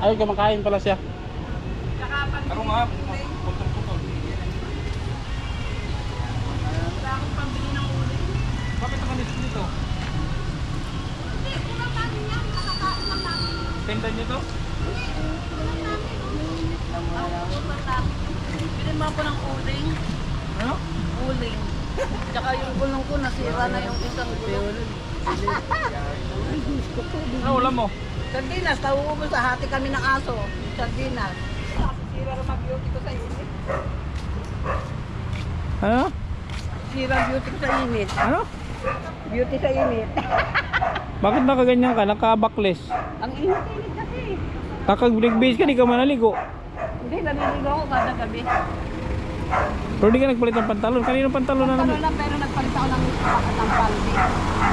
Ay, kumakain pala siya. Ako nga, putol-putol. Wala akong pambili ng uling. Bakit nakalis dito? Hindi, ulang namin yan. Nakakain lang namin. Tenda niyo to? Ulang namin. Ang ulang namin. Bilhin mo ako ng uling. Ano? Uling. Tsaka yung gulong ko, nasira na yung isang gulong. Ano ulam mo? Sardinas, nauubos sa hati kami ng aso. Sardinas. Sira na mag-beauty ko sa init. Ano? Sira beauty ko sa init. Ano? Beauty sa init. Bakit nakaganyan ka? Naka-backless. Ang init-init kasi. Kakag-break ka, di ka manaligo. Hindi, naliligo ako kada gabi. Pero di ka nagpalit ng pantalon. Kanino pantalon na Talo naman? lang pero nagpalit ako ng panty.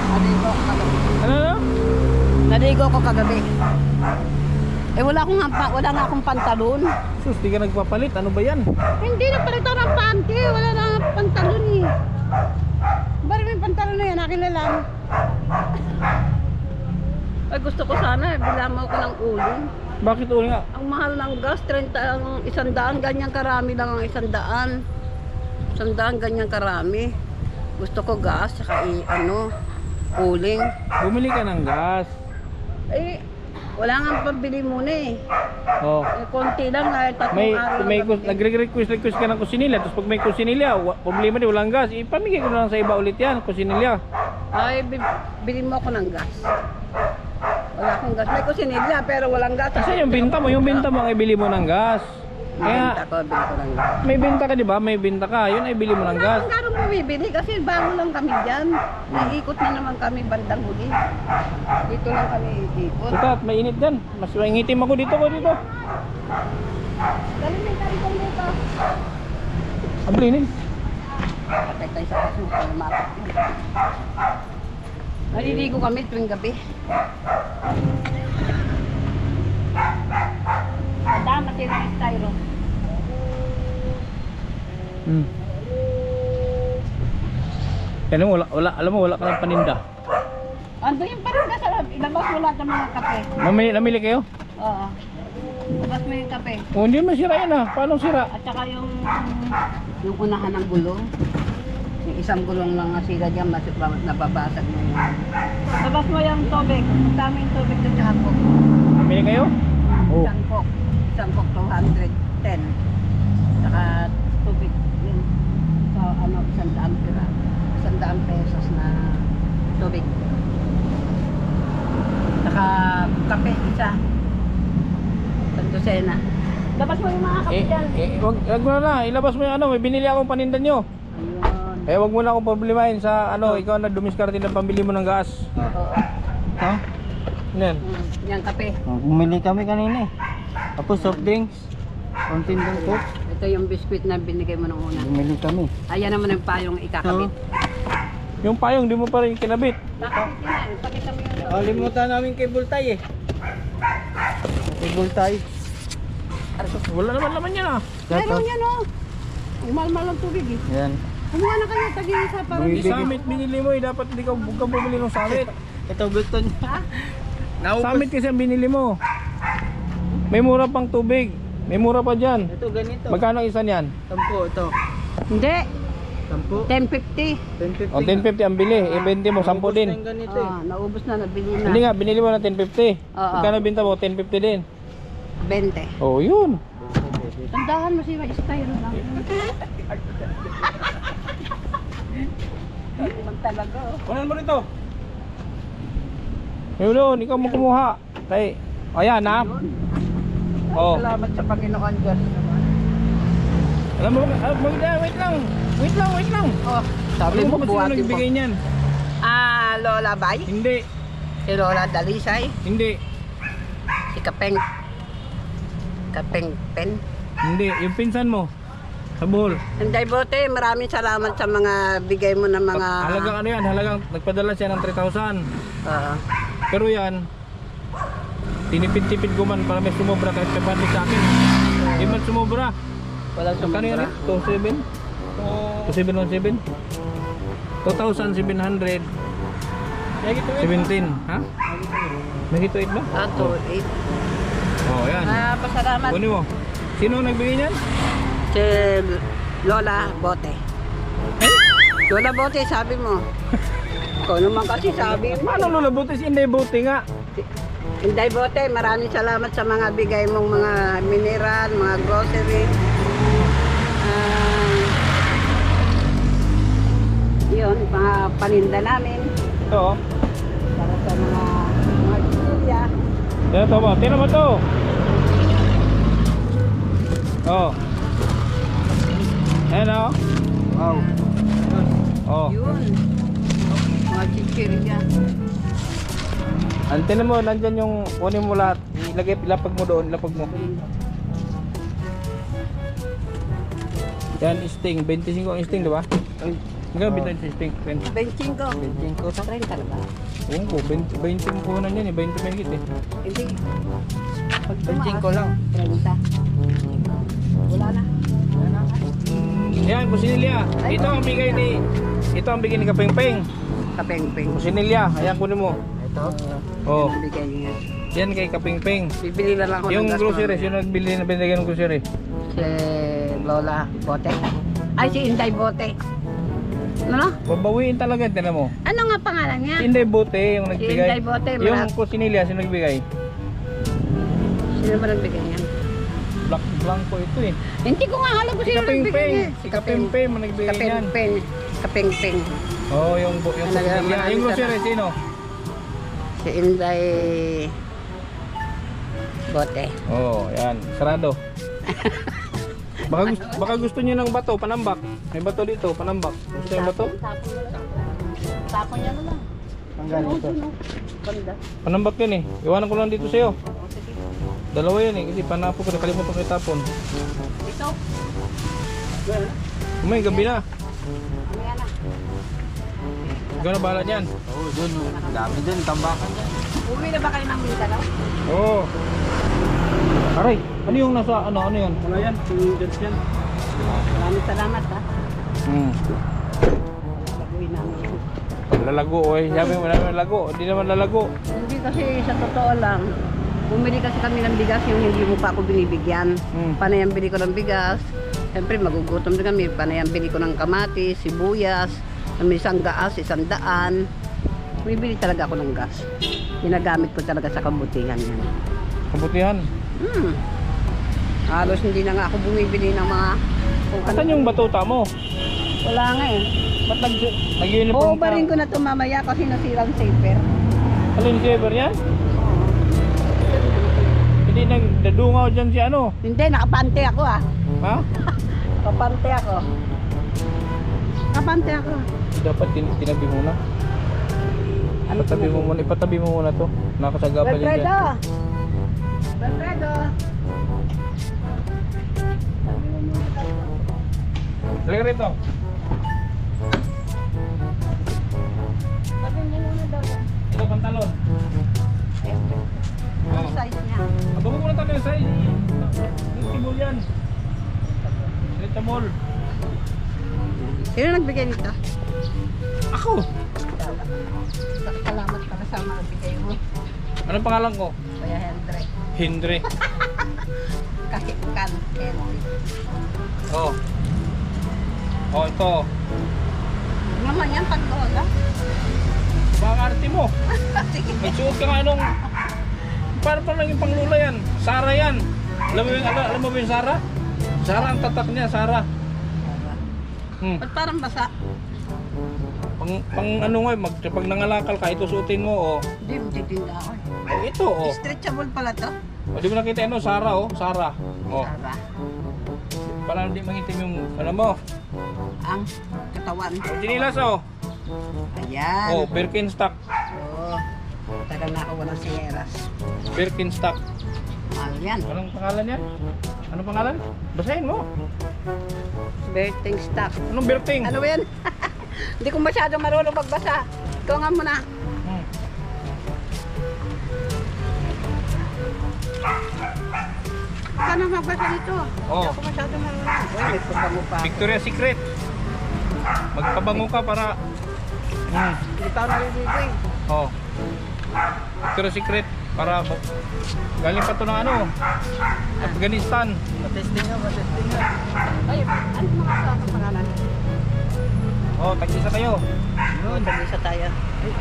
Naligo ako kagabi. Ano na? Naligo ako kagabi. Eh wala nga akong pantalon. Sus, di ka nagpapalit. Ano ba yan? Hindi, nagpalit ako ng panty. Wala na nga pantalon eh. Bari may pantalon na yan, akin na lang. Ay gusto ko sana, bilang mo ako ng uling. Bakit uli nga? Ang mahal ng gas, 30 ang 100, ganyan karami lang ang 100. 100 ganyan karami. Gusto ko gas, saka uling. Bumili ka ng gas. Eh, wala nga pambili muna eh. Oh. Eh, konti lang, tatlong araw lang gamitin. Nagre-request ka ng kusinilya. Tapos pag may kusinilya, problema di walang gas. Ipamigay ko na lang sa iba ulit yan, kusinilya. Ay, bilhin mo ako ng gas. Wala akong gas. May kusinilya pero walang gas. Kasi yung binta mo ang ibili mo ng gas. Kaya, Kaya bili ko ng gas. may binta ka, di ba? May binta ka. Yun ay bili mo ng gas. Wala akong bumibili kasi bago lang kami dyan. Iikot na naman kami bandang huli. Dito lang kami iikot. Sukat, may init dyan. Mas maingitim ako dito ko dito. Dali may karikong dito. Ablinin. Patay tayo sa kaso para mapat. Naliligo kami tuwing gabi. Madama sila ng styro. Kaya mo, alam mo, wala ka ng paninda. Ando yung parang nasa ilabas mo lahat ng mga kape. Namili kayo? Oo. Ilabas mo yung kape. Oh, hindi man sira yan ah. Paano sira? At saka yung unahan ng gulong. Yung isang gulong lang nga sila dyan, nababasag mo yung... Labas mo yung tubig. Ang dami yung tubig doon sa hangkok. Namili kayo? Oh. Isang kok 210. Saka tubig yun. So, 100 pira. 100 pesos na tubig. Saka kape, isa. Sandosena. Labas mo yung mga kape dyan. Wag mo na. Ilabas mo yung ano. May binili akong paninda nyo. Ayun. Wag mo na akong problemahin sa ano. Ikaw na dumiskarte ng pambili mo ng gas. Oo. Ha? Yan. Yan, kape. Bumili kami kanina eh. Tapos soft drinks. Konting lang po. Ito yung biskuit na binigay mo nung una. Bumili kami. Ayan naman ang payong ikakabit. Yung payong, di mo pa rin kinabit. Bakit yan? Pakita mo yung Kalimutan namin kay Bultay eh. Kay Bultay. Wala naman naman yan ah. meron yan oh. Ang mahal-mahal ang tubig eh. Yan. Kumuha na kayo, tag-iisa para Yung summit binili mo eh. Dapat hindi ka bumili ng summit. Ito gusto niya. Summit kasi ang binili mo. May mura pang tubig. May mura pa dyan. Ito ganito. Magkano isa niyan? 10 ito. Hindi. 10. 10.50. 10.50. O 10.50 ang bili. I-20 mo 10 din. Ganito eh. Naubos na, nabili na. Hindi nga, binili mo na 10.50. Oo. Magkano binta mo? 10.50 din. 20. Oh, yun. Tandahan mo siya, styro lang. Magtalaga oh. Kunan mo rito. Yun, ikaw mo kumuha. Tay. Ayan ha. Oh. Salamat sa Panginoon Diyos. Alam mo, wait lang. Wait lang. Oh, sabi Alam mo, ba sino buhatin mo. nagbigay niyan? Lola Bay? Hindi. Si Lola Dalisay? Hindi. Si Kapeng? Kapeng Pen? Hindi. Yung pinsan mo. Sa Bohol. Hindi bote, maraming salamat sa mga bigay mo ng mga... Halagang ano yan? Halagang nagpadala siya ng 3,000. Oo. Pero yan, tinipid-tipid ko man para may sumobra kahit kapatid sa akin. Hindi man sumobra. Walang Magkano yan sumubra. eh? 2717? 2,700. 17. Ha? Nagito 8 ba? 2.8. Oh, yan. Pasalamat Kunin mo. Sino ang nagbigay niyan? si Lola Bote. Lola Bote, sabi mo. Ikaw naman kasi sabi mo. Paano Lola Bote? Hindi Bote nga. Inday Bote, maraming salamat sa mga bigay mong mga mineral, mga grocery. Yun, mga paninda namin. Ito oh. Para sa mga chichirya. Yan ito ba? Tingnan mo ito. Oh. Ayan oh. Wow. Oh. Yun. Mga chichirya. Tingnan mo, nandyan yung kunin mo lahat. Ilapag mo doon, ilapag mo. Yan, sting. 25 ang sting, di ba? Magkano binta yung sting? 20. 25. 25. Sa 30 na ba? Oo po, 20 ang puhunan yan eh. 20 megit eh. Hindi. Pag 25 lang. 30. Wala na. Yan, Kusinilya. Ito ang bigay ni Kapengpeng. Kapeng-peng. Kusinilya, ayan kunin mo. Ito. Oh. Bigay niya. Yan kay Kapengpeng. Bibili na lang ako Yung ng gas grocery, mamaya. sino nagbili na binigyan ng grocery? Si Lola Bote. Ay, si Inday Bote. Ano? Babawiin talaga, tingnan mo. Ano nga pangalan niya? Inday Bote yung Si nagbigay. Inday Bote. Yung Kusinilya, sino nagbigay? Sino ba nagbigay niyan? Blanco ito eh. Hindi ko nga alam kung Si sino nagbigay Kapengpeng. niya. Si Kapengpeng mo nagbigay yan. Kapeng-peng. Kapeng-peng. Oh, yung Ano, Kusinilya. maraming Yung grocery, salamat. sino? Si Inday Bote. Oh, yan. Sarado. Baka gusto niyo ng bato, panambak. May bato dito, panambak. Gusto niyo bato? Tapon niya na lang. Hanggang dito. Banda. Panambak yun eh. Iwanan ko lang dito sa'yo. Dalawa yan eh. Kasi panapo ko, nakalimutan ko itapon. Ito. Umay, gabi na. Mamaya na. Ikaw na bahala dyan. Oo, dun. Dami dun, tambakan dyan. Uwi na ba kayo ng Mindanao? Oo. Aray, ano yung nasa, ano yan? Wala yan, tingin yan. Maraming salamat ha. Laguin namin yan. Lalago, oy. Sabi mo naman lalago. Hindi naman lalago. Hindi kasi sa totoo lang, bumili kasi kami ng bigas yung hindi mo pa ako binibigyan. Panay ang bili ko ng bigas. Siyempre magugutom din kami. Panay ang bili ko ng kamatis, sibuyas, isang gaas, 100. Bumibili talaga ako ng gas. Ginagamit ko talaga sa kabutihan yan. Kabutihan. Halos hindi na nga ako bumibili ng mga... Saan yung batuta mo? Wala nga eh. Ba't nag-uniform Oo, ba rin ko na ito mamaya kasi nasira ang safer. Alin saver yan? Hindi nagdadungaw dyan si ano? Hindi, nakapante ako ah. Ha? Nakapante ako. Nakapante ako. Dapat tinabi muna. Ano Ipatabi mo muna to. Nakasagabal yan Wilfredo! dyan. Wilfredo! Halika rito. Sabi niya muna daw yan. Ito pantalon. Ano size niya? Abango muna tayo sa tibol yan. Tibol. Sino nagbigay nito? Ako. Salamat para sa mga bigay mo. Anong pangalan ko? Kuya Hendrik. Hindre. Kahit kan, Hendrik. Oh. Oh, ito. Naman yan, pag-lola. Baka arte mo. Sige. Nagsuot ka nga nung... Para lang yung panglula yan. Sara yan. Alam mo ba yung Sara? Sara ang tatak niya, Sara. Ba't parang basa? Pang ano nga, pag nangalakal ka, ito suotin mo, oh. Hindi, magtitinda ako. Oh, ito, oh. Stretchable pala to. O, di mo nakita ano, Sara, oh. Sara. Oh. Sara. Para hindi mangitim yung, ano mo. Ang katawan. Oh, Chinilas, oh. Ayan. Oh, Birkenstock. Oo. Tagal na ako walang singeras. Birkenstock. Mahal yan. Anong pangalan yan? Anong pangalan? Basahin mo. Berting stock. Anong Berting? Ano ba yan? Hindi ko masyadong marunong magbasa. Ikaw nga muna. Ikaw na magbasa nito. Oh. Hindi ako masyadong marunong. Uy, may pabango pa. Victoria's Secret. Magpabango ka para... Hindi pa ako naliligo eh. Oh. Victoria's Secret. Para galing pa to ng ano, Afghanistan. Matesting nga, matesting nga. Ay, ano mga sa pangalan? Oh, tag-isa kayo. Yun, tag-isa tayo. Ay,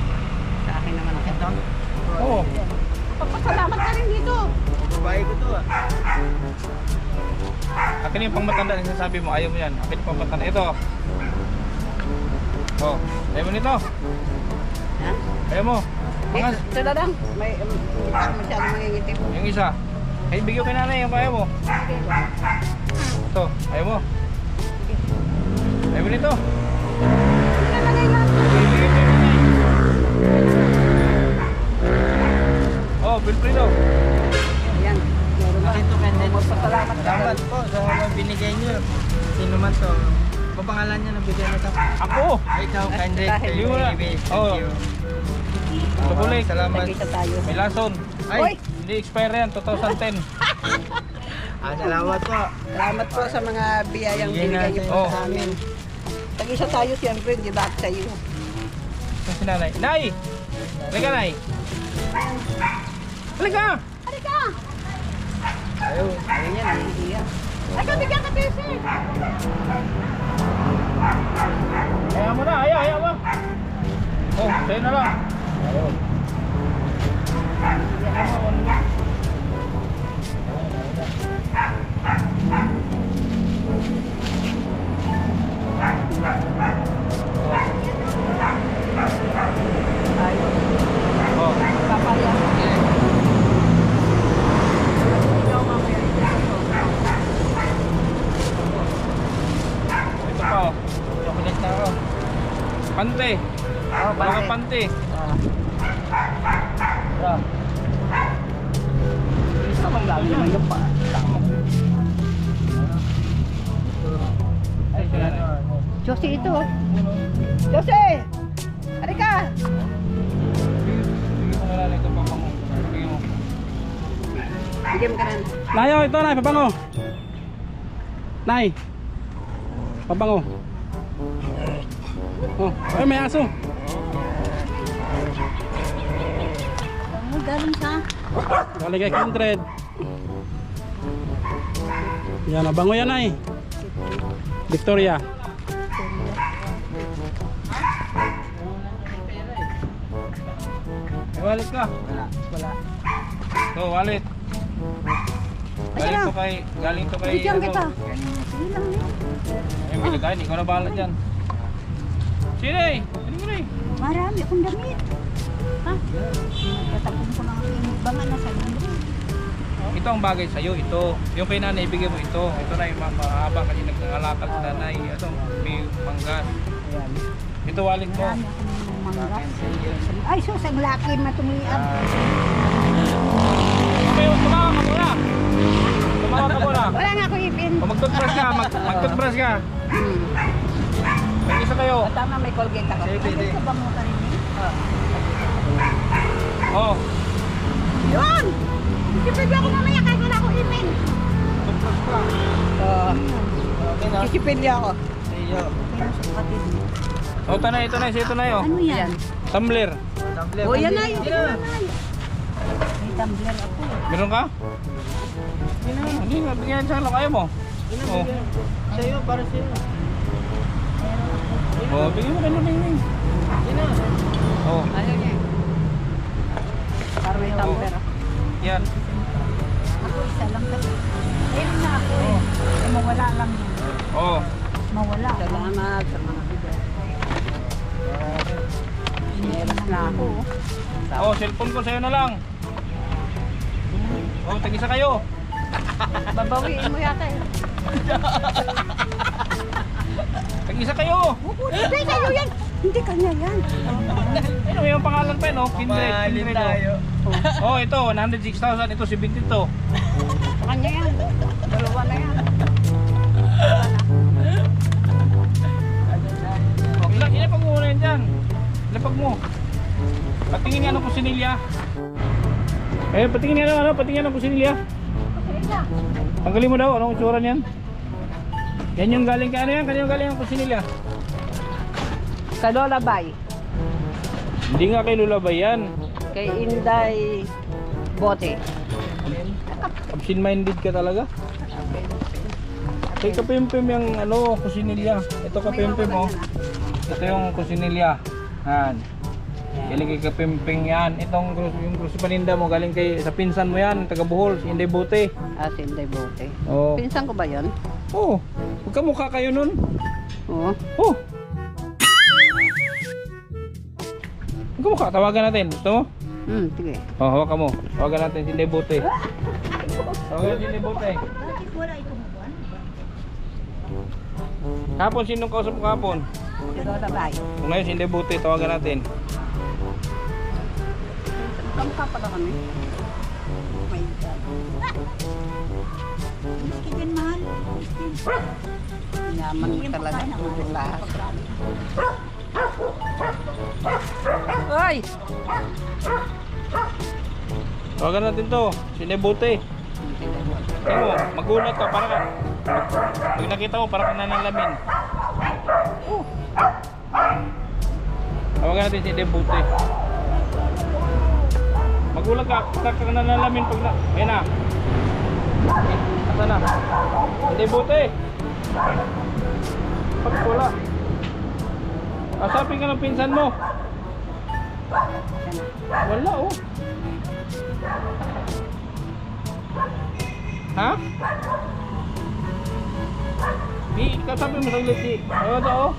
sa akin naman ang ito. Oo. Papasalamat ka rin dito. Babae ko to ah. Akin yung pangmatanda na sinasabi mo, ayaw mo yan. Akin yung pangmatanda. Ito. Oh, ayaw mo nito. Ha? Ayaw mo. Mga, Ito na lang. May, hindi pa ako masyadong mangingitim. yung isa. Ay, bigyan kay nanay yung ayaw mo. Ito, ayaw mo. Ayaw mo nito. Nalagay lang. Oh, Wilfredo. Ayan. Meron na. Ito, Kenneth. Magpasalamat ka. Salamat po sa mga binigay niyo. Sino man to? Ano pangalan niya nabigay na to? Ako. Ay, ikaw, Kendrick. Dahil- Thank you, baby. Thank Oh. you. Tukulik. Salamat. Tag-isa tayo. May lason. Ay, Uy! Hindi expire yan, 2010. salamat po. Salamat po sa mga biyayang Bigyan binigay niyo natin. po Oh. sa amin. Tag-isa tayo siyempre, di ba sa iyo? Ito si nanay. Nay! Halika, nay. Halika! Halika! Ayaw. Ayun yan, nahihiya. Ay, kabigyan ka, Tese! Ayaw mo na, ayaw mo. Oh, sa'yo na lang. Ay, Oh, papaya. Ikaw mamaya. ito pa oh. Chocolate na ako. Pante. Oh, Wala ka pante. Sabang lalo naman yung pa. Ay, si nanay. Josie ito. Josie! Halika! Bigyan mo na lang ito pa pang. Bigyan mo. Bigyan mo ka rin. Nayo, ito na, pabango. Nay. Pabango. Oh, ay may aso. Ano galing sa? Galing kay Kindred. Yan, nabango yan ay. Victoria. May wallet ka? Wala. Ito, wallet. Galing to kay Bigyan ano, kita. Sige lang yun. Ay, binigay, ikaw na bahala dyan. Sino eh? Sino mo na eh? Marami akong damit. Ha? Tatapon ko lang ang inibbangan na sa lalo. Ito ang bagay sa'yo, ito. Yung kay nanay, ibigay mo ito. Ito na yung mahaba kasi nagkangalakal sa nanay. Ito, may manggas. Ito wallet mo. Marami akong manggas. Ay, sus, ang laki matumiab. Okay, tumawa ka muna. Tumawa ka muna. Wala nga ako ipin. O mag-toothbrush ka, mag-toothbrush ka. Mag-isa kayo. At tama, may Colgate ako. Ay, ka ba mo ka rin eh? Oh, Yun! Sipin ako mamaya kahit wala akong ipin. toothbrush ka. Okay na. Kisipilya ako. Iyo. Pero sa kapatid mo. O, tanay, ito na, ito na yun. Ano yan? Tumbler. Tumbler. Oh, yan na yun. May tumbler ako. Meron ka? Hindi nga, bigyan sa lang. Ayaw mo. Oh. Sa'yo, para sa'yo. Oh, bigyan mo kayo ng ning. Sino? Oh, Ayaw niya. Para may tumbler ako. yan. Ako isa lang kasi. Ayun na ako eh. Eh, mawala lang yan. Oh, Mawala. Salamat sa mga bigay. Meron na ako. oh, cellphone ko sa'yo na lang. Oh, tag-isa kayo. Babawiin mo yata eh. Tag-isa kayo. Hindi, sa'yo yan. Hindi kanya yan. Ano yung pangalan pa no? Kindred, Mamahalin Kindred. tayo. Oh, ito 106,000, ito 72. Sa kanya yan. Dalawa na yan. Oh, ilapag mo muna yan dyan. Ilapag mo. Patingin nga ng kusinilya. Eh, patingin nga ng ano, patingin ng kusinilya. Tanggalin mo daw, anong itsura niyan? Yan yung galing kay ano yan? Kanino galing ang kusinilya? Sa Lola Bay. Hindi nga kay Lulabay yan. Kay Inday. Bote. Absent-minded ka talaga? Kay kapimpim yung ano, kusinilya. Ito kapimpim oh. Ito yung kusinilya. Yan. Galing kay kapimping yan. Itong yung grocery paninda mo, galing kay sa pinsan mo yan, taga Bohol, si Inday Bote. Ah, si Inday Bote. Oh. Pinsan ko ba yun? Oh. Magkamukha kayo nun. Oo. Oh. Magkamukha, tawagan natin. Gusto mo? Sige. Oh, hawakan mo. Tawagan natin si Inday Bote. Tawagan natin si Inday Bote. Bakit wala itong buwan? Kapon, sinong kausap mo kapon? Ito na ba? Kung ngayon si Inday Bote, tawagan natin. Kamukha pala kami. Oh my God. Miski din mahal. Yaman talaga. Yung lahat. Ay! Tawagan natin to. Si Inday Bote. Tingnan mo, magulat ka para ka. Pag nakita mo, para ka nanalamin. Oh. Tawagan natin si Inday Bote. Magulat ka, para ka nanalamin pag na. Ayun na. Asa na? Inday Bote. Pag wala. Asapin ka ng pinsan mo. Wala oh. Ha? Kasabi mo saglit si. Ano to oh?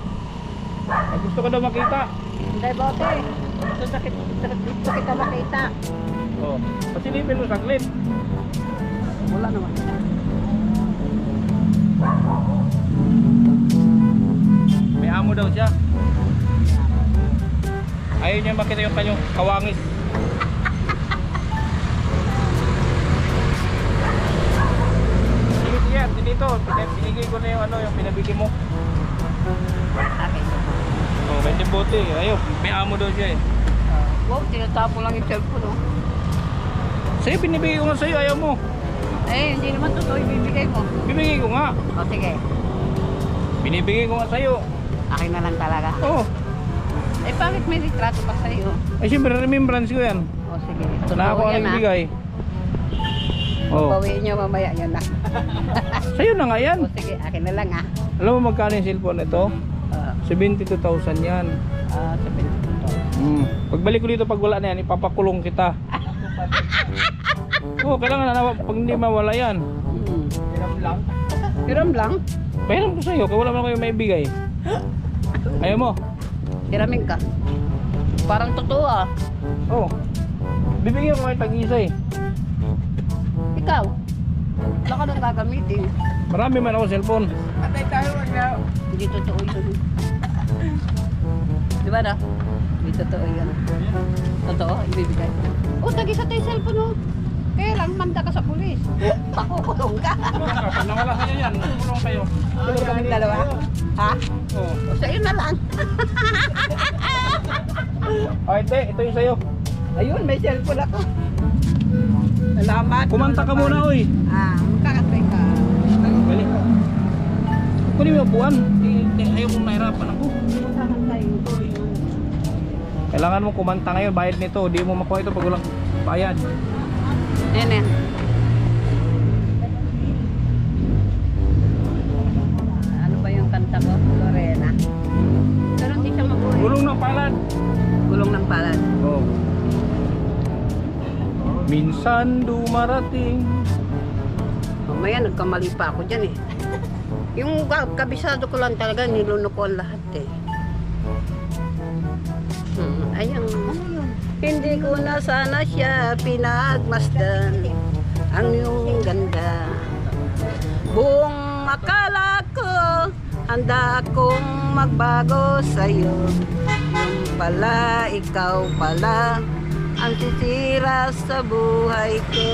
Ay, gusto ko daw makita. Inday Bote. Gusto kita makita. Oh. Pasilipin mo saglit. Wala naman. May amo daw siya. Ayaw niya makita yung kanyang kawangis. Sige, sige, dito. Binigay ko na yung ano, yung pinabigay mo. Akin. Oh, may Bote. Ayaw, may amo daw siya eh. Wow, tinatapo lang yung cellphone oh. Sa'yo, binibigay ko nga sa'yo, ayaw mo. Eh, hindi naman totoo ibibigay mo. Bibigay ko nga. O sige, Binibigay ko nga sa'yo. akin na lang talaga. Oh. Eh, bakit may litrato pa sa'yo? Ay, siyempre, remembrance ko yan. O sige, Na ako ang nagbigay. Oh. Bawiin nyo mamaya yun na. Sa'yo na nga yan. O sige, akin na lang ah. Alam mo magkano yung cellphone ito? 72,000 yan. Sabihin ko to. Pagbalik ko dito pag wala na yan, ipapakulong kita. Oo, kailangan na pag hindi mawala yan. Hiram lang? Hiram lang? Pahiram ko sa'yo, kaya wala mo kayo maibigay. Ayaw mo? Hiramin ka. Parang totoo ah. Oo. Bibigyan ko kayo tag-isa eh. Ikaw, wala ka nang gagamitin. Marami man ako cellphone. Patay tayo, wag na. Hindi totoo yun. Di ba na? Hindi totoo yun. Totoo, ibibigay. O, tag-isa tayo cellphone oh. Kaya lang, manda ka sa pulis. Pakukulong ka. Pag nawala sa'yo yan, kulong kayo. Tulog kami dalawa. Ha? Oo. O, sa'yo na lang. Oh, ito yung sa'yo. Ayun, may cellphone ako. Salamat. Kumanta ka muna, oy. Magkakatay ka. Balik ka. Kunin mo yung upuan. Ayaw kong mahirapan ako. Magkakatay. Kailangan mo kumanta ngayon, bayad nito. Di mo makuha ito pag walang bayad. Yan yan. Ano ba yung kanta ko? Lorena. Pero hindi siya mabuhay. Gulong ng palad. Gulong ng palad. Oh. Minsan dumarating. Mamaya nagkamali pa ako dyan eh. Yung kabisado ko lang talaga, nilunok ko ang lahat eh. Ayun. Hindi ko na sana siya pinagmasdan ang iyong ganda. Buong akala ko, handa akong magbago sa'yo. Yung pala, ikaw pala, ang sisira sa buhay ko.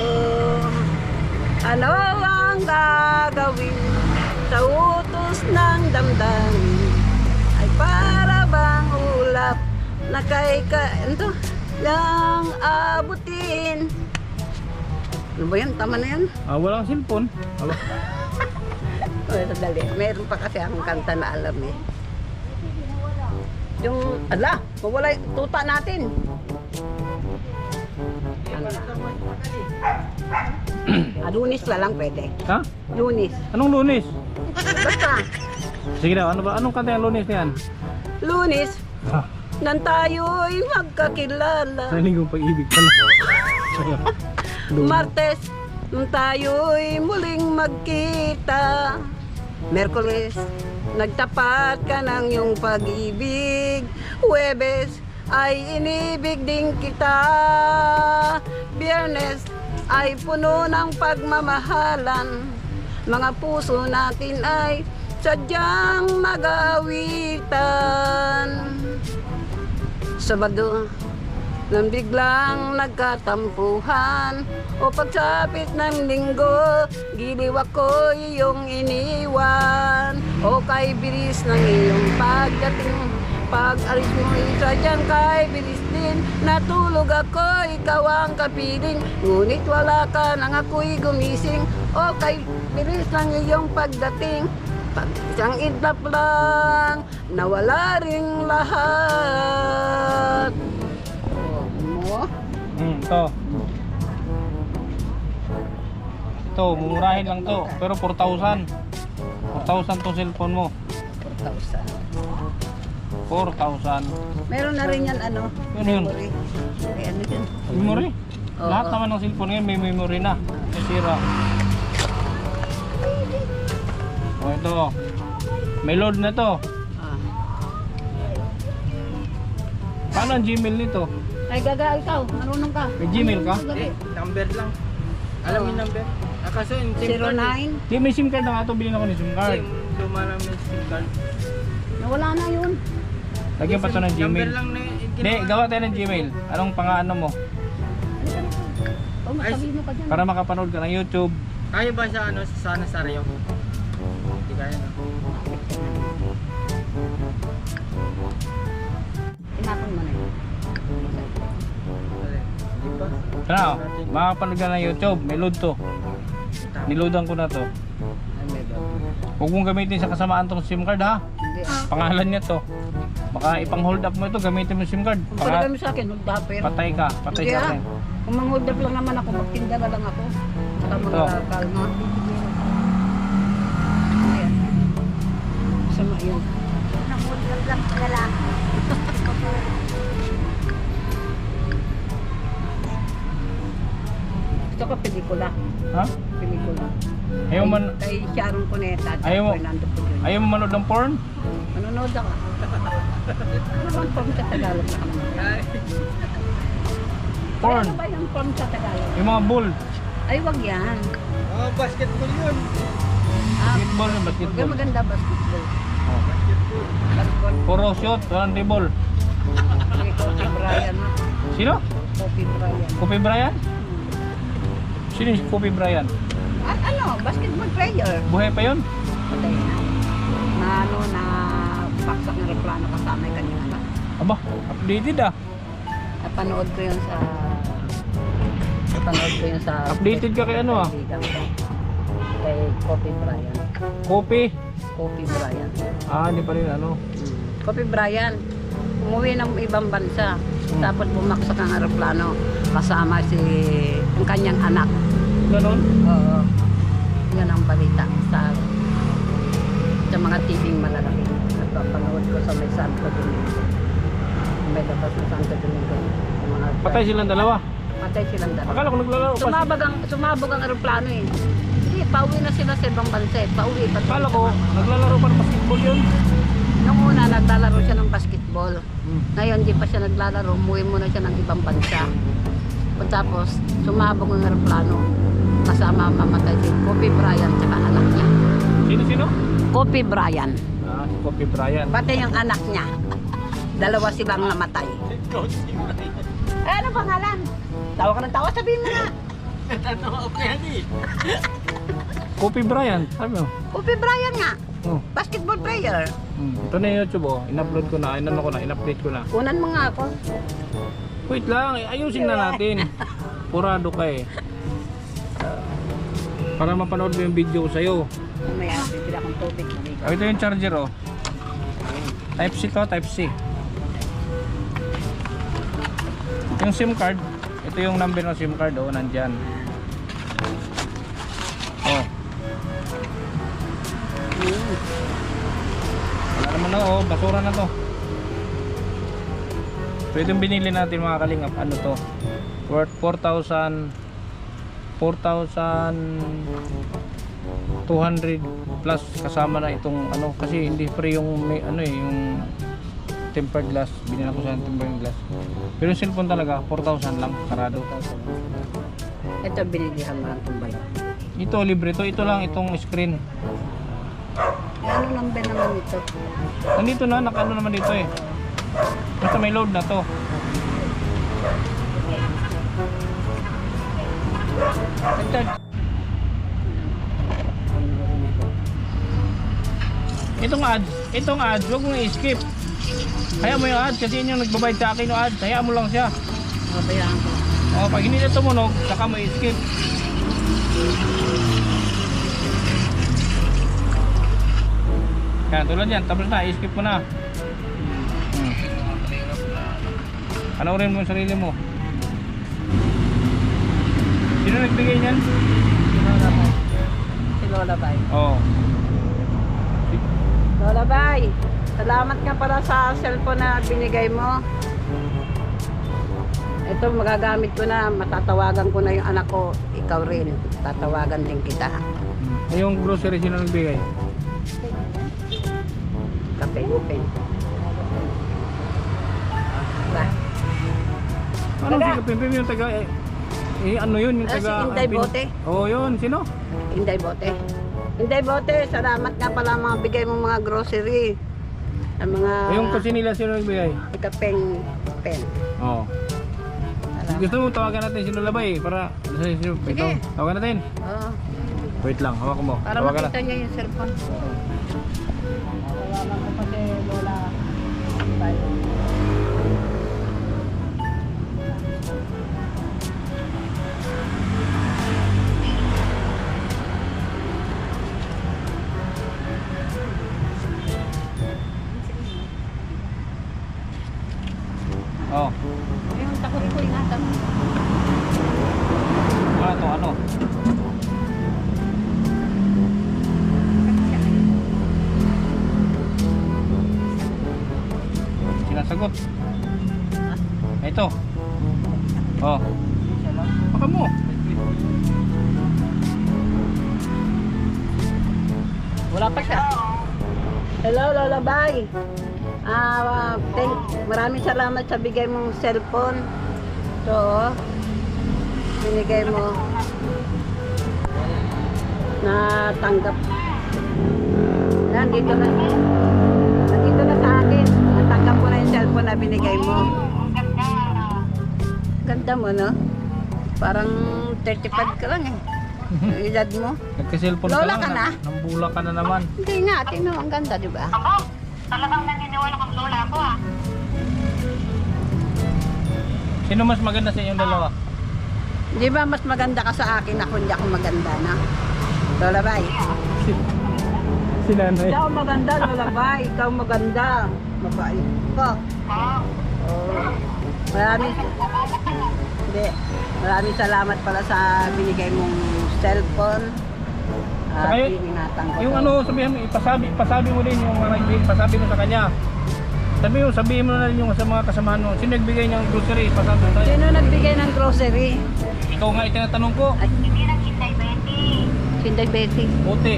Ano ang gagawin sa utos ng damdamin? Ay para bang ulap na kay ito lang abutin. Ano ba yan? Tama na yan? Walang cellphone. O, sandali. Meron pa kasi akong kanta na alam eh. Yung, ala, mawala yung tuta natin. ano na. Lunis na lang pwede. Ha? Lunis. Anong Lunes? Basta, Sige daw, ano ba? Anong kanta yung Lunes na yan? Lunis, Ha? nang tayo'y magkakilala. Sa linggong pag-ibig pala. Lunes. Martes, nang tayo'y muling magkita. Merkules, nagtapat ka ng iyong pag-ibig. Huwebes, ay inibig din kita. Biyernes, ay puno ng pagmamahalan. Mga puso natin ay sadyang mag-aawitan. Sabado, nang biglang nagkatampuhan o pagsapit ng linggo, giliw ako iyong iniwan. O kay bilis ng iyong pagdating, pag-alis mo sadyang kay bilis din. Natulog ako, ikaw ang kapiling, ngunit wala ka nang ako'y gumising. O kay bilis ng iyong pagdating, pag isang idlap lang, nawala ring lahat. Mo? Ito. Ito, mumurahin lang to. Pero 4,000. 4,000 to cellphone mo. 4,000. 4,000. Meron na rin yan, ano? Yun yun. Memory. May ano dyan? Memory. Oo. Lahat naman ng cellphone ngayon may memory na. Sira. O ito. May load na to. Ah. Paano ang Gmail nito? Ay, gaga, ikaw. Marunong ka. May Gmail ka? Eh, number lang. Alam mo yung number? Kaso yung SIM card. 09. Di, may SIM card na nga ito. Bilhin ako ng SIM card. Luma lang yung SIM card. Nawala na yun. Lagyan pa ito ng Number Gmail. lang na Hindi, gawa tayo ng Gmail. Anong pangaano mo? O, masabihin mo ka dyan. Para makapanood ka ng YouTube. Kaya ba siya ano, sa Nazario? Hindi kaya na. Tinapon mo na yun. Di ba? Ano? Makapanood ka ng YouTube. May load to. Niloadan ko na to. Huwag mong gamitin sa kasamaan tong SIM card ha. Hindi. Pangalan niya to. Baka ipang hold up mo ito, gamitin mo yung SIM card. Kung pala kami sa akin, magdapir. Patay ka, patay Hindi sa ah. akin. Kung mang-hold up lang naman ako, magtinda na lang ako. Saka mga Ito. kalma. Ayan. Sama yun. Nang-hold up lang sa lalaki. Gusto ko pelikula. Ha? Pelikula. Ayaw man, Kay Sharon Cuneta at Ayaw mo. Fernando Pulido. ayaw mo manood ng porn? Manonood ako. Ano bang form sa Tagalog na kami? Porn? Ano ba yung form sa Tagalog? Yung mga bull. Ay, wag yan. Oh, basketball yun. Ah, Basketball yung wag basketball. yung maganda basketball. Oh. Basketball. Puro shot, walang dribble. May Kobe Bryant na. Sino? Kobe Bryant. Kobe Bryant? Sino si Kobe Bryant? At ano, basketball player. Buhay pa yun? Patay na. Na ano, na paksak ng replano kasama yung kanyang anak. Aba, updated ah. Napanood ko yun sa... Napanood ko yun sa... Updated ka kay ano ah? kaibigan ko. Kay Kobe Bryant. Kobe. Kobe Bryant. Ah, hindi pa rin ano. Kobe Bryant. Umuwi ng ibang bansa. Tapos bumaksak ang aeroplano kasama si ang kanyang anak. Ganon? Oo. Yan ang balita sa mga TV malalaki. Napapanood ko sa may Santo Domingo. May labas na Santo Domingo. Yung mga Patay silang dalawa. Patay silang dalawa. Akala ko naglalaro pa. Sumabog ang aeroplano eh. Hindi, pauwi na sila sa ibang bansa eh. Pauwi pa. Akala ko naglalaro pa ng basketball yun. Nung una, naglalaro siya ng basketball. Ngayon, di pa siya naglalaro. Umuwi muna siya ng ibang bansa. Tapos, sumabog ang aeroplano. Kasama mamatay si Kobe Bryant at anak niya. Sino? Kobe Bryant. Ah, si Kobe Bryant. Pati yung anak niya. Dalawa silang namatay. Eh, ano pangalan? Tawa ka ng tawa, sabihin mo na. Kobe Bryant, sabi mo. Kobe Bryant nga. Oh. Basketball player. Ito na yung YouTube oh. In-upload ko na, in-update ko na. Kunan mo nga ako. Wait lang, ayusin na natin. Purado ka eh. Para mapanood mo yung video ko sa'yo. May bibili akong tubig. Oh, ito yung charger oh. Type C to, Type C. Yung SIM card, ito ito yung number ng SIM card, oh, nandyan. Oh. Wala naman na, oh, basura na to. So itong binili natin mga kalingap, ano to? Worth 4,200 plus kasama na itong ano, kasi hindi free yung may, ano eh, yung tempered glass. Binila ko sa tempered glass. Pero yung cellphone talaga 4,000 lang sarado. Ito binilihan mo lang itong bayo. Ito libre to, ito lang itong screen. Ano number naman ito? Nandito na, nakaano naman dito eh. Basta may load na to. Ito. Itong ads, huwag mong i-skip. Hayaan mo yung ads kasi yun yung nagbabayad sa akin yung ads. Hayaan mo lang siya. Mabayaan ko. O, pag hindi na tumunog, saka mo i-skip. Yan, tulad yan. Tapos na, i-skip mo na. Panoorin mo yung sarili mo. Sino nagbigay niyan? Si Lola Bay. Oo. Lola Bay, salamat nga pala sa cellphone na binigay mo. Ito magagamit ko na, matatawagan ko na yung anak ko. Ikaw rin, tatawagan din kita. Yung grocery, sino nagbigay? Kape, kape. Ano si Kapimpim yung taga ano yun yung Ah, taga si Inday Bote? Oo, yun, sino? Inday Bote. Inday Bote, salamat nga pala mga bigay mo mga grocery. Ang mga Yung kasi nila sino nagbigay? ikapeng pen. Oo. Salamat. Gusto mo tawagan natin si Lola Bay para ito, tawagan natin. Oo, Wait lang, hawak mo. para Tawagan makita niya yung cellphone. Tawagan ko pa si Lola Bay. Oh. Yung takot ko ingatan. Ano to, ano? Sinasagot. Ito. Oh. Baka mo. Wala pa siya. Hello, Lola Bay. Maraming salamat sa bigay mong cellphone. So, binigay mo na tanggap. Nandito na sa akin. Natanggap ko na yung cellphone na binigay mo. Ganda mo, no? Parang 35 ka lang eh. Yung edad mo. Nagka-cellphone Lola ka ka lang. na? Nambula ka na naman. Hindi nga, tingnan mo, ang ganda, di ba? Talagang naniniwala kang lola ko ah. Sino mas maganda sa inyong dalawa? Di ba mas maganda ka sa akin ako hindi ako maganda na? Lola Bay. Si nanay. Ikaw maganda, Lola Bay. Ikaw maganda. Mabait ka. Oh. Maraming salamat pala sa binigay mong cellphone. Saka Ingatan ko. yung to. ano, sabihin mo, ipasabi mo din yung mga pasabi mo sa kanya. Sabihin mo na rin yung sa mga kasamahan mo. Sino nagbigay niyang grocery? Pasabi mo tayo. Sino nagbigay ng grocery? Ikaw nga itinatanong ko. Ay, Hindi nang Inday Betty. si Inday Betty. Bote.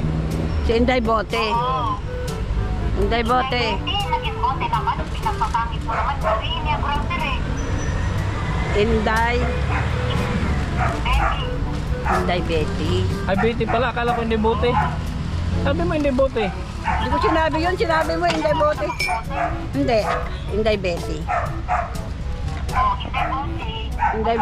Si Inday Bote. Oo. Inday Bote. Betty, naging bote naman. Pinagpapangit mo naman. Sabihin niya grocery. Inday. Betty. Inday Betty. Ay, Betty pala. Akala ko hindi bote. Sabi mo hindi bote. Hindi ko sinabi yun. Sinabi mo Inday Bote. Hindi. Inday Betty. Oh, Inday Bote. Inday...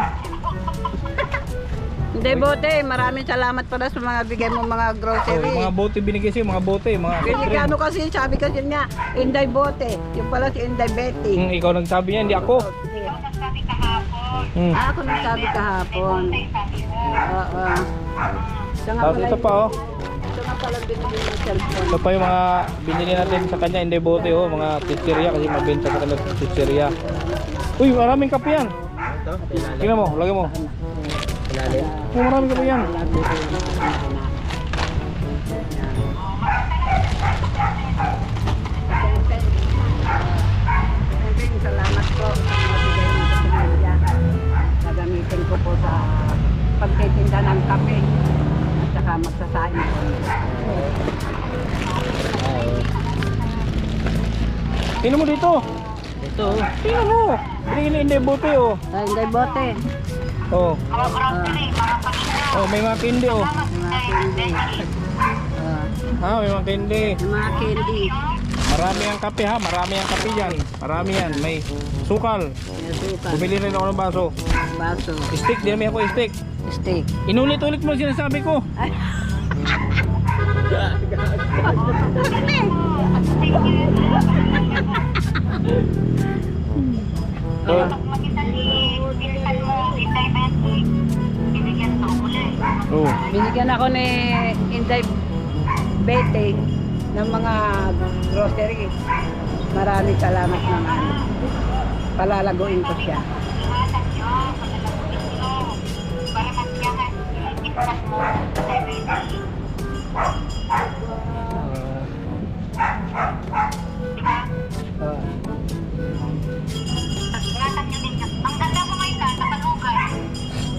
Inday Bote, maraming salamat pala sa mga bigay mo mga Oh, grocery. yung mga bote binigay sa'yo, mga bote, mga Binigano kasi, sabi kasi niya, Inday Bote. Yung pala si Inday Betty. Ikaw nagsabi niya, hindi ako. Ikaw nagsabi kahapon. Ako nagsabi kahapon. Bote, sabi mo. Oo. Ito nga Tapos pala ito pa oh. Ito nga pala binigay ng cellphone. Ito pa yung mga binili natin sa kanya, hindi bote oh. Mga chicheria kasi mabenta sa kanila chicheria. Uy, maraming kape yan. Ito? Tingnan mo, lagay mo. Ilalim. Oh, marami ka pa yan. Salamat po. Mabigay mo sa pamilya. Gagamitin ko po sa pagtitinda ng kape at saka magsasain po. Tingnan mo dito. Ito. Tingnan mo. Binigyan ni Inday bote oh. Sa Inday Bote. Oh. Oh, may mga candy oh. Yung mga candy. May mga candy. Yung mga candy. Marami ang kape ha, marami ang kape dyan. Marami yan, may sukal. May suka. Bumili rin ako ng baso. Baso. Steak, dinami ako steak. Steak. Inulit-ulit mo sinasabi ko. Ay. So, oh. Binigyan ako ni Inday Bete ng mga grocery. Maraming salamat naman. Palalaguin ko siya.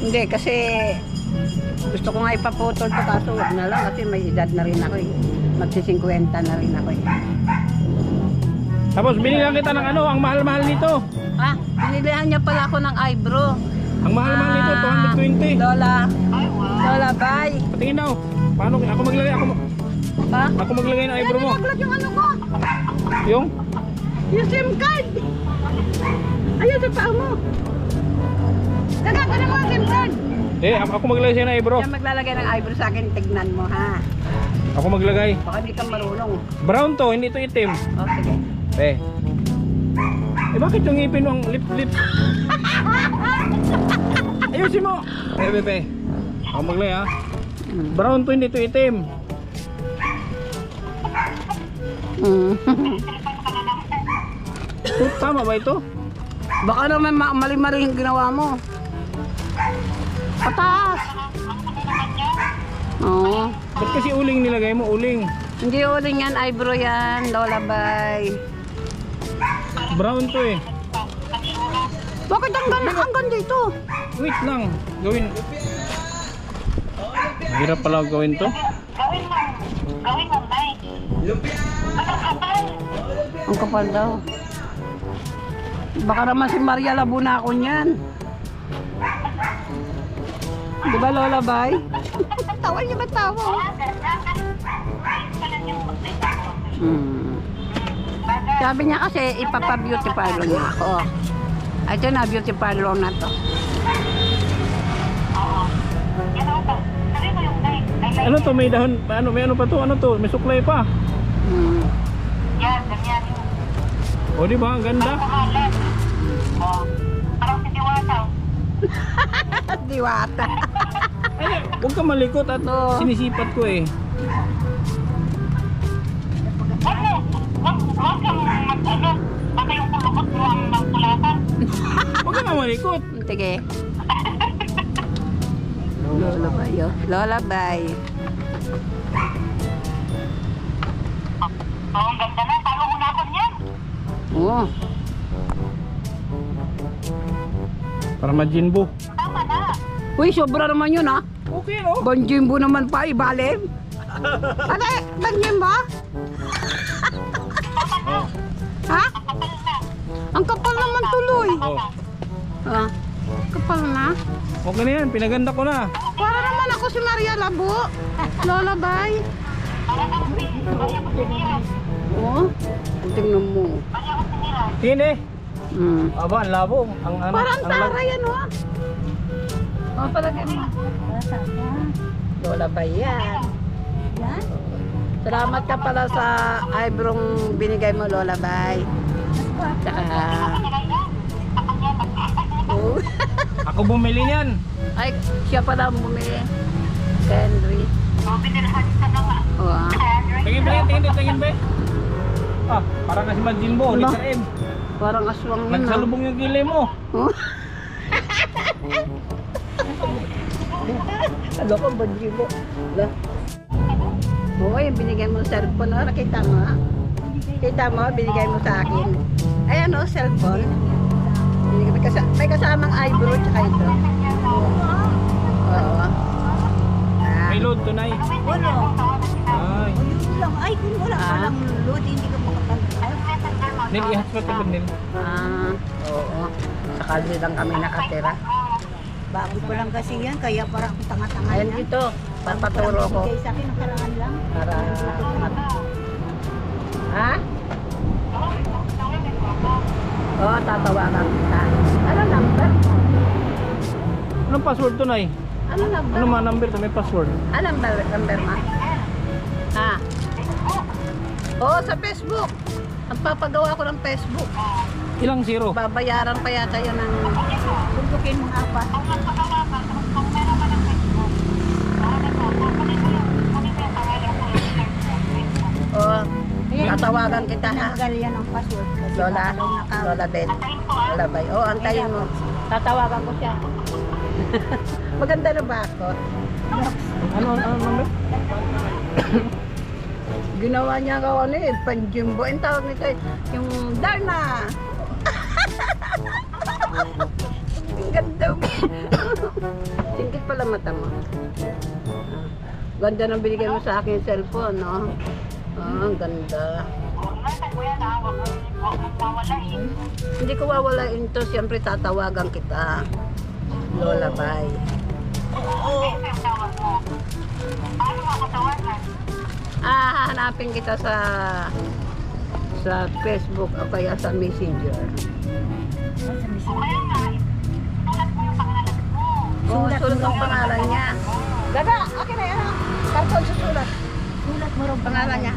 Hindi, kasi gusto ko nga ipaputol to kaso wag na lang kasi may edad na rin ako eh. Magsi-50 na rin ako eh. Tapos binigyan kita ng ano, ang mahal-mahal nito. Ah, binilihan niya pala ako ng eyebrow. Ang mahal-mahal nito, 220. Lola, bye. Patingin daw. Paano ako maglagay Ha? ako maglagay ng eyebrow mo. Nilaglag yung ano ko. Yung Yung SIM card. Ayun sa paa mo. Nagkakaroon mo ang SIM card. ako maglagay sa'yo ng eyebrow. Siya maglalagay ng eyebrow sa akin, tignan mo ha. Ako maglagay. Baka hindi ka marunong. Brown to, hindi to itim. O, sige. Bakit yung ngipin mo ang lip? Ayusin mo. Ako maglagay ha. Brown to, hindi to itim. Tama ba ito? Baka naman mali-mali yung ginawa mo. Pataas. Oo. Ba't kasi uling nilagay mo? Uling. Hindi uling yan, eyebrow yan. Lola, bye. Brown to eh. Bakit hanggang dito? Wait lang. Gawin. Hirap pala gawin to. Ang kapal daw. Baka naman si Maria Labuna ako niyan. Di ba Lola, bye? Tawa niya ba tawa? Sabi niya kasi ipapa-beauty parlor niya ako. Ito na, beauty parlor na to. Ano to? May dahon. May ano pa to? Ano to? May suklay pa. O di ba? Ang ganda. Diwata. Ay, huwag ka malikot at sinisipat ko eh. Huwag ka malikot. Sige. Lola, bye. Lola, bye. Ang ganda na, talo ko na ako niyan. Oo. Para majinbo. Tama na. Uy, sobra naman yun ha. Okay no? Banjimbo naman pa, ibalim. Ano eh, banjimbo? Ha? Ang kapal naman tuloy. Oh. Ah, kapal na. Okay na yan. Pinaganda ko na. Para naman ako si Maria Labo. Lola, bye. Oo. Tingnan mo. Hindi. Mm. Aba, ang labo. Ang ano? Parang tara yan oh. Oh, palagay mo. Lola, bye yan. Yan? Salamat ka pala sa eyebrow binigay mo, Lola, bye. Tsaka... Oh. Ako bumili niyan. Ay, siya pala ang bumili. Henry. Oo. Ah. Tingin ba? Tingin ba? Ah, parang kasi majinbo. Ano? Liter M. Parang aswang yun. Nagsalubong yung gilay mo. Oh. Ano ko, banjibo? Wala. Oo, yung binigay mo ng cellphone, oh, nakita mo ha? Kita mo, binigay mo sa akin. Ayan o, cellphone. May kasamang eyebrow tsaka ito. Oo. May load tunay. Wala. Ay. Yun lang. Ay, kung wala ka lang load, hindi ka makapag-load. Nil, i-hotspot ko Nil. Oo. Sa kalye lang kami nakatira. Bago pa lang kasi yan, kaya parang tanga-tanga Ayan na. dito, papaturo ko. Bigay sa akin, nakaraan lang. Para... Ha? Oo, tatawagan kita. Ano number? Anong password tunay? Ano number? Ano mga number to? May password. Ano number mo? Ha? Oo, sa Facebook. Ang papagawa ko ng Facebook. Ilang zero? Babayaran pa yata yun ng... Suntukin mong apat. Oo, tatawagan kita ha. Tanggal yan ang password. Kasi Lola, baka daw naka- Lola Bet. Lola Bay. Oo, antayin mo. Tatawagan ko siya. Maganda na ba ako? Ano number? Ginawa niya ako ano eh, panjimbo. Ang tawag nito eh, yung Darna. Ang ganda mo. Singkit pala mata mo. Ganda nang binigay mo sa akin yung cellphone, no? Ang ganda. Hindi ko wawalain to, siyempre tatawagan kita. Lola Bay. Hahanapin kita sa Facebook o kaya sa Messenger. Sulat ang pangalan niya. Daga, akin na yan. Karton susulat. Sulat mo rin Pangalan niya.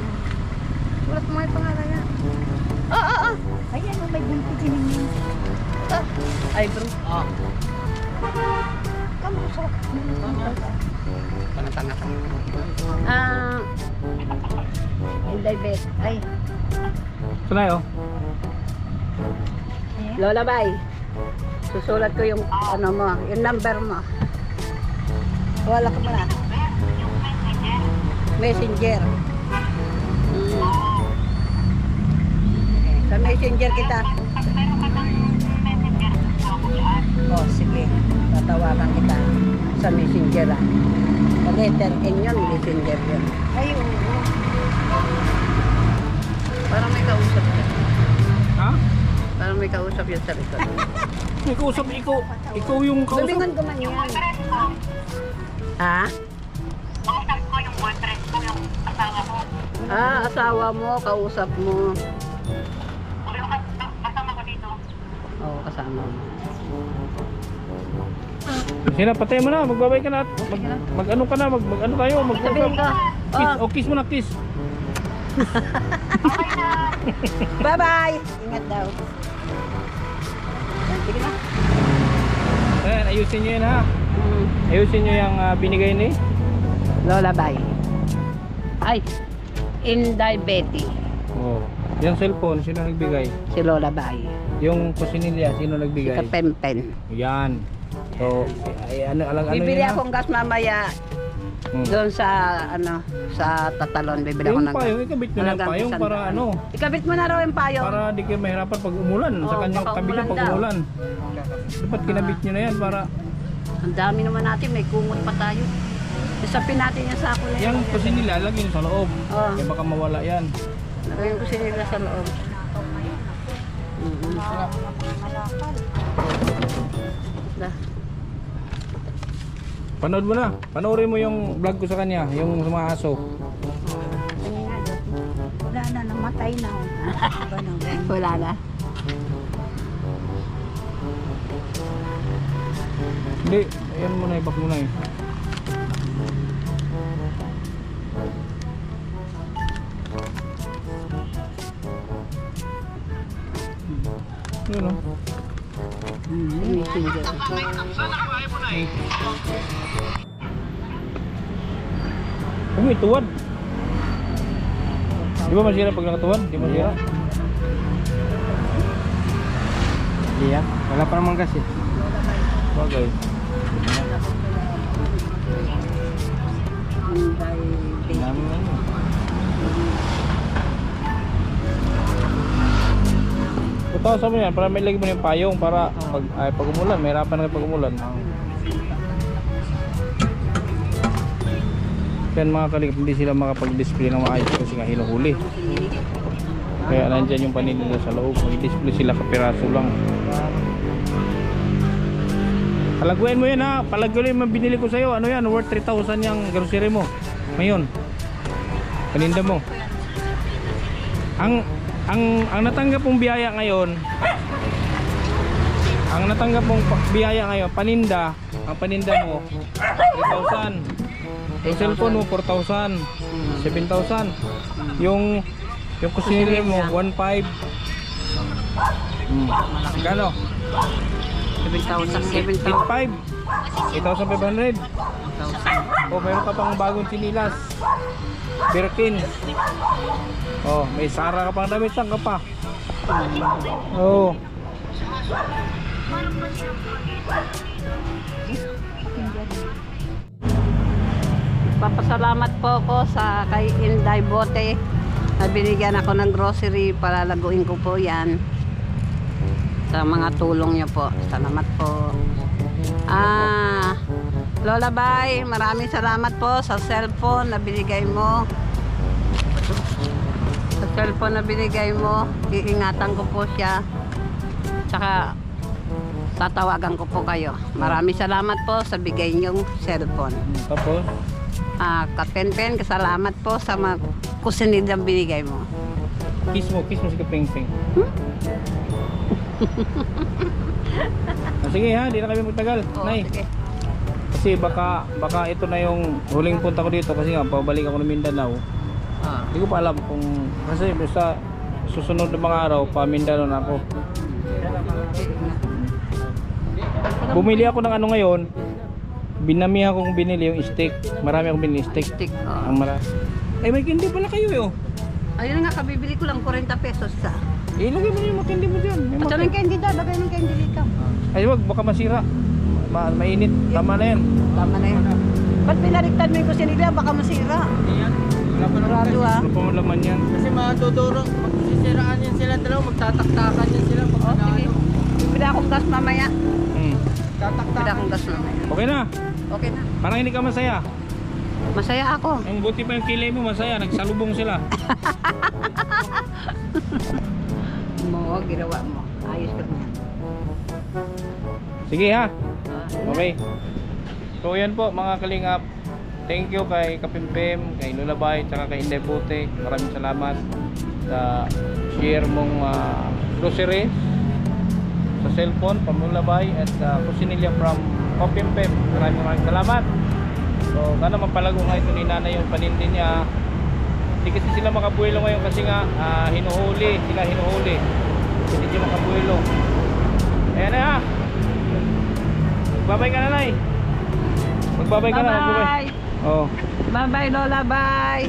Sulat mo yung pangalan niya. Oo. Ayan, oh, may bunti din yun. Ay, bro. Kamusta? Tanga-tanga ka. Inday Bet. Ay, Tunay oh. Lola Bay. Susulat ko yung ano mo, yung number mo. Wala ko muna. Messenger. Sa Messenger kita. Oh, sige. Tatawagan kita sa Messenger ah. Sa letter N yun, Messenger yun. Ay, oo. Parang may kausap yun. Ha? Parang may kausap yun sa likod. May kausap, ikaw yung kausap. Galingan ko man yan. Ha? Asawa mo, kausap mo. Oo, kasama mo. Sina, patay mo na, magbabay ka na. Mag-ano ka na, mag-ano tayo, Sabihin ko. Kiss, Oh, kiss mo na, kiss. bye-bye! Ingat daw. Sige na. Ayan, ayusin nyo yun ha. Ayusin nyo yung binigay ni. Lola Bay. Ay, Inday Betty. Oh. Yung cellphone, sino nagbigay? Si Lola Bay. Yung kusinilya, sino Si nagbigay? Kapempen. Yan. So, ano Bibili yun, ha? akong gas mamaya doon sa sa Tatalon. Bibili ako Yung ng payong, ikabit nyo na yung halagang payong 100. para ano? Ikabit mo na raw yung payong. Para di kayo mahirapan pag umulan. Sa Oo, kanyang baka kabila umulan pag daw. umulan. Dapat kinabit nyo na yan para Ang dami naman natin, may kumot pa tayo. Isapin natin yung sako na yung kusinilya, lagyan nyo sa loob. Oo. Kaya baka mawala yan. Lagyan ko sila sa loob. Da. Panood mo na. Panoorin mo yung vlog ko sa kanya, yung sa mga aso. Wala na, namatay na. Ganun. Wala na. Hindi, ayan mo na, ibak mo na eh. Yun o. Messenger. Kung may tuwad. Di ba masira pag nakatuwad? Di masira? Hindi yan. Wala pa naman kasi. Bagay. Inday baby. Namin na yun. Utasan mo yan para may lagi mo yung payong para pag umulan, may hirapan na pag umulan. Yan mga kaligap, hindi sila makapag-display ng maayos kasi nga hinuhuli. Kaya nandyan yung panin nila sa loob. Mag-display sila kapiraso lang. Palaguin mo yan ha. Palaguin mo yung binili ko sa'yo. Ano yan? Worth 3,000 yung grocery mo. Ngayon. Paninda mo. Ang natanggap mong biyaya ngayon, paninda, ang paninda mo 3,000. Yung cellphone mo 4,000, 7,000. Yung kusinili mo 1,500. Gano? 7,000. 8,500. 8,500. O meron ka pang bagong sinilas. Birkin. Oh, may Sara ka pang damit, saan ka pa? Oh. Papasalamat po ako sa kay Inday Bote na binigyan ako ng grocery, palalaguin ko po yan sa mga tulong niyo po. Salamat po. Lola Bay, maraming salamat po sa cellphone na binigay mo. Sa cellphone na binigay mo, iingatan ko po siya. Tsaka tatawagan ko po kayo. Maraming salamat po sa bigay niyong cellphone. Tapos? Kapenpen, kasalamat po sa mga kusinid na binigay mo. Kiss mo si Kapeng-Peng. Sige ha, di na kami magtagal. Oo, Nay. sige. Kasi baka ito na yung huling punta ko dito kasi nga pabalik ako ng Mindanao. Hindi ko pa alam kung kasi basta susunod na mga araw pa Mindanao na ako. Bumili ako ng ano ngayon. Binamihan kong binili yung steak. Marami akong binili steak. Ang marami. Ay may candy pala kayo eh. Oh. Ayun nga, kabibili ko lang 40 pesos sa. Ilagay mo na yung mga candy mo dyan. May At mga ng candy daw, lagay ng candy dito. Ay wag, baka masira. Mainit. Tama na yan. Tama na yun. Ba't pinaliktad mo yung kusinila? Baka masira. Ayan. Wala pa naman Sigurado ah. Ano pang laman yan? Kasi madudurog, magsisiraan yan sila dalawa, magtataktakan yan sila pag Sige. Bibili akong gas mamaya. Bibili tataktakan. akong gas mamaya. Okay na. Okay na. Parang hindi ka masaya. Masaya ako. Ang buti pa yung kilay mo, masaya. Nagsalubong sila. Mo, ginawa mo. Ayos ka na. Sige ha. Okay. So yan po mga kalingap. Thank you kay Kapimpim, kay Lulabay, tsaka kay Inday Bote. Maraming salamat sa share mong grocery sa cellphone from Lulabay at Kusinilya from Kapimpim. Maraming salamat. So sana mapalago nga ito ni nanay yung paninda niya. Hindi kasi sila makabuelo ngayon kasi nga hinuhuli. Hindi sila makabuelo. Ayan na ha. Magbabay ka na, Nay. Magbabay ka na. Bye-bye. Oh. Bye-bye, Lola. Bye.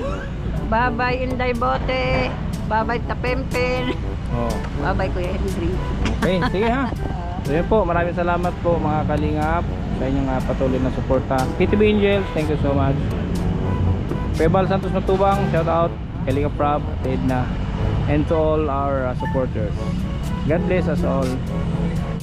Bye-bye, Inday Bote. Bye-bye, Tapempen. Oh. Bye-bye, Kuya Henry. Okay, sige ha. So yun po, maraming salamat po mga kalingap sa inyong patuloy na suporta. PTB Angels, thank you so much. Pebal Santos Matubang, shout out. Kalingap Prab, Edna, and to all our supporters. God bless us all.